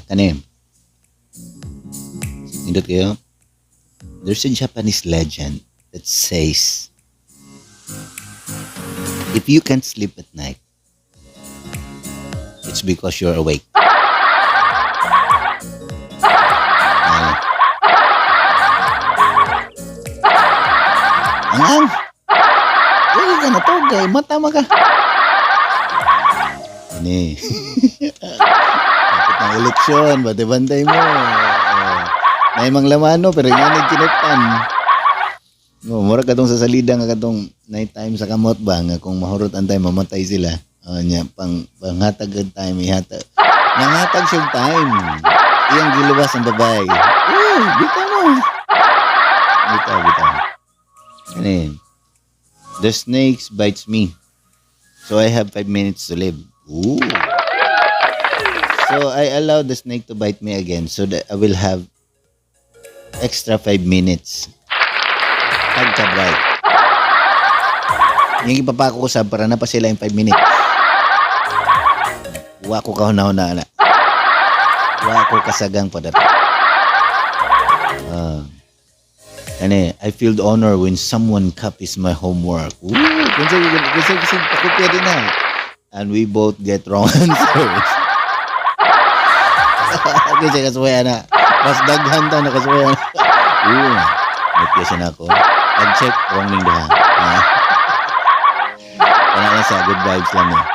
Kanin. Indot kayo. There's a Japanese legend that says, if you can't sleep at night, it's because you're awake. Angang! Uy, ka na to, gay. Matama ka. Ini. Kapit ng eleksyon, bantay-bantay mo. Naimang lamano, pero nga nagkinuptan. Mura ka tong sa salida nga katong night time sa kamot ba, nga kung mahurot ang time, mamatay sila. Panghatag ang time, ihatag. Nanghatag siyang time. Iyang giluwas ang babae. Uy, bitaw mo. Bitaw. Ano yun? The snakes bites me. So I have 5 minutes to live. Ooh. So I allow the snake to bite me again so that I will have extra 5 minutes. Pagka-bright. Yung ipapako ko sa para na pa sila yung 5 minutes. Wa ko kahuna-huna na. Wa ko kasagang padata. I feel the honor when someone copies my homework. Ooh, kasi pakopya din na. And we both get wrong answers. Kasi kasuwaya na. Mas daghan ta na kasuwaya na. May piyasa na ako. Pag-check, wrong ning duha. Wala na sa good vibes lang eh.